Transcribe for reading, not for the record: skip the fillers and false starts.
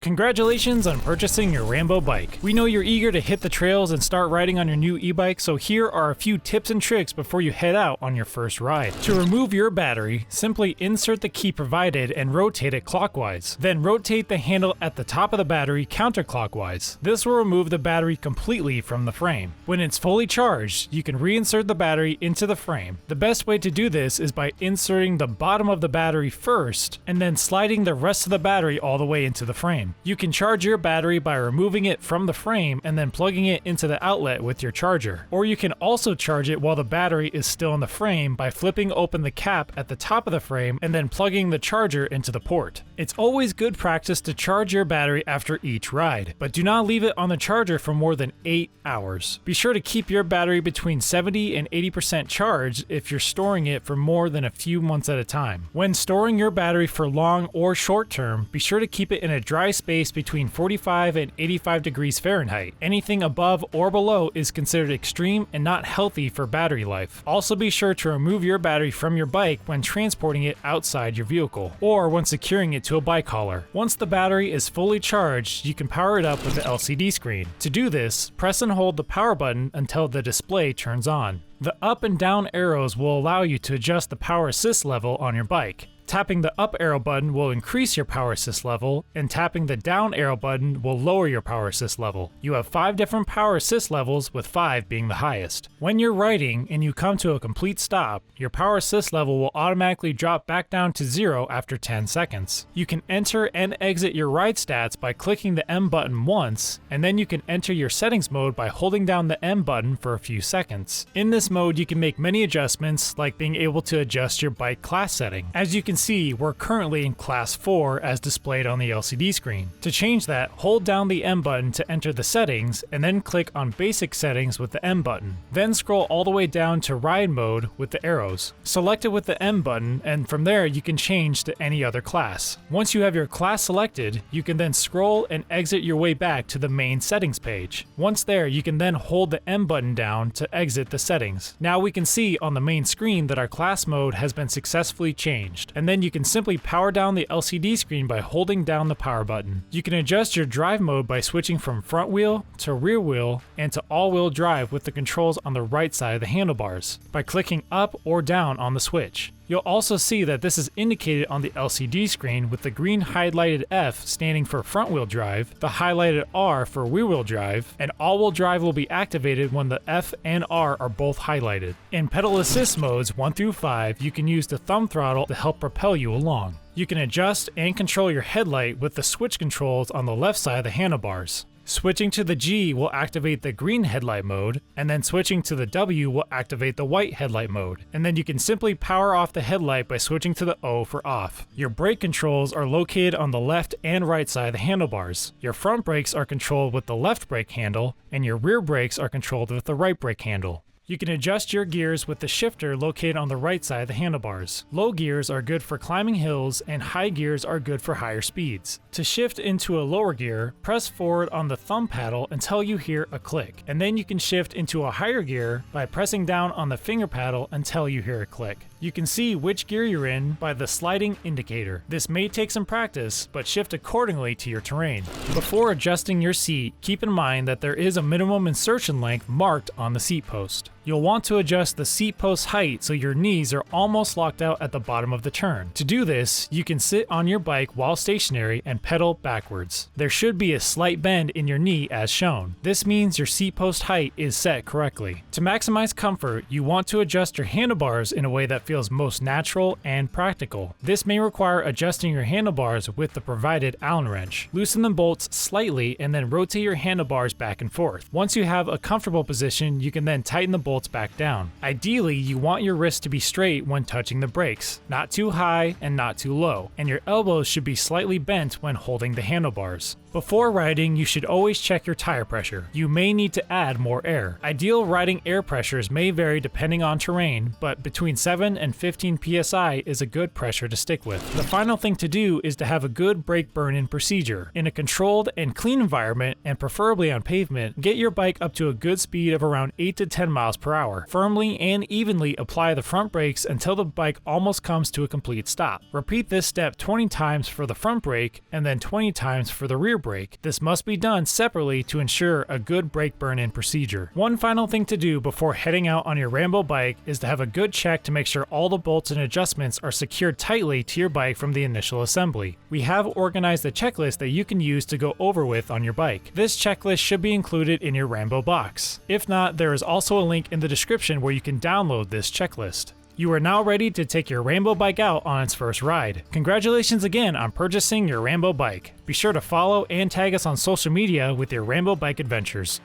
Congratulations on purchasing your Rambo bike. We know you're eager to hit the trails and start riding on your new e-bike, so here are a few tips and tricks before you head out on your first ride. To remove your battery, simply insert the key provided and rotate it clockwise. Then rotate the handle at the top of the battery counterclockwise. This will remove the battery completely from the frame. When it's fully charged, you can reinsert the battery into the frame. The best way to do this is by inserting the bottom of the battery first and then sliding the rest of the battery all the way into the frame. You can charge your battery by removing it from the frame and then plugging it into the outlet with your charger. Or you can also charge it while the battery is still in the frame by flipping open the cap at the top of the frame and then plugging the charger into the port. It's always good practice to charge your battery after each ride, but do not leave it on the charger for more than 8 hours. Be sure to keep your battery between 70 and 80% charged if you're storing it for more than a few months at a time. When storing your battery for long or short term, be sure to keep it in a dry space between 45 and 85 degrees Fahrenheit. Anything above or below is considered extreme and not healthy for battery life. Also be sure to remove your battery from your bike when transporting it outside your vehicle, or when securing it to a bike hauler. Once the battery is fully charged, you can power it up with the LCD screen. To do this, press and hold the power button until the display turns on. The up and down arrows will allow you to adjust the power assist level on your bike. Tapping the up arrow button will increase your power assist level, and tapping the down arrow button will lower your power assist level. You have 5 different power assist levels, with 5 being the highest. When you're riding and you come to a complete stop, your power assist level will automatically drop back down to 0 after 10 seconds. You can enter and exit your ride stats by clicking the M button once, and then you can enter your settings mode by holding down the M button for a few seconds. In this mode, you can make many adjustments, like being able to adjust your bike class setting. As you can see, we're currently in Class 4 as displayed on the LCD screen. To change that, hold down the M button to enter the settings, and then click on Basic Settings with the M button. Then scroll all the way down to Ride Mode with the arrows. Select it with the M button, and from there you can change to any other class. Once you have your class selected, you can then scroll and exit your way back to the main settings page. Once there, you can then hold the M button down to exit the settings. Now we can see on the main screen that our class mode has been successfully changed, and then you can simply power down the LCD screen by holding down the power button. You can adjust your drive mode by switching from front wheel to rear wheel and to all-wheel drive with the controls on the right side of the handlebars by clicking up or down on the switch. You'll also see that this is indicated on the LCD screen with the green highlighted F standing for front wheel drive, the highlighted R for rear wheel drive, and all-wheel drive will be activated when the F and R are both highlighted. In pedal assist modes 1 through 5, you can use the thumb throttle to help propel you along. You can adjust and control your headlight with the switch controls on the left side of the handlebars. Switching to the G will activate the green headlight mode, and then switching to the W will activate the white headlight mode. And then you can simply power off the headlight by switching to the O for off. Your brake controls are located on the left and right side of the handlebars. Your front brakes are controlled with the left brake handle, and your rear brakes are controlled with the right brake handle. You can adjust your gears with the shifter located on the right side of the handlebars. Low gears are good for climbing hills, and high gears are good for higher speeds. To shift into a lower gear, press forward on the thumb paddle until you hear a click, and then you can shift into a higher gear by pressing down on the finger paddle until you hear a click. You can see which gear you're in by the sliding indicator. This may take some practice, but shift accordingly to your terrain. Before adjusting your seat, keep in mind that there is a minimum insertion length marked on the seat post. You'll want to adjust the seat post height so your knees are almost locked out at the bottom of the turn. To do this, you can sit on your bike while stationary and pedal backwards. There should be a slight bend in your knee as shown. This means your seat post height is set correctly. To maximize comfort, you want to adjust your handlebars in a way that feels most natural and practical. This may require adjusting your handlebars with the provided Allen wrench. Loosen the bolts slightly and then rotate your handlebars back and forth. Once you have a comfortable position, you can then tighten the bolts back down. Ideally, you want your wrists to be straight when touching the brakes, not too high and not too low, and your elbows should be slightly bent when holding the handlebars. Before riding, you should always check your tire pressure. You may need to add more air. Ideal riding air pressures may vary depending on terrain, but between 7 and 15 psi is a good pressure to stick with. The final thing to do is to have a good brake burn-in procedure. In a controlled and clean environment, and preferably on pavement, get your bike up to a good speed of around 8 to 10 miles per mph. Firmly and evenly apply the front brakes until the bike almost comes to a complete stop. Repeat this step 20 times for the front brake and then 20 times for the rear brake. This must be done separately to ensure a good brake burn-in procedure. One final thing to do before heading out on your Rambo bike is to have a good check to make sure all the bolts and adjustments are secured tightly to your bike from the initial assembly. We have organized a checklist that you can use to go over with on your bike. This checklist should be included in your Rambo box. If not, there is also a link in the description where you can download this checklist. You are now ready to take your Rambo bike out on its first ride. Congratulations again on purchasing your Rambo bike. Be sure to follow and tag us on social media with your Rambo bike adventures.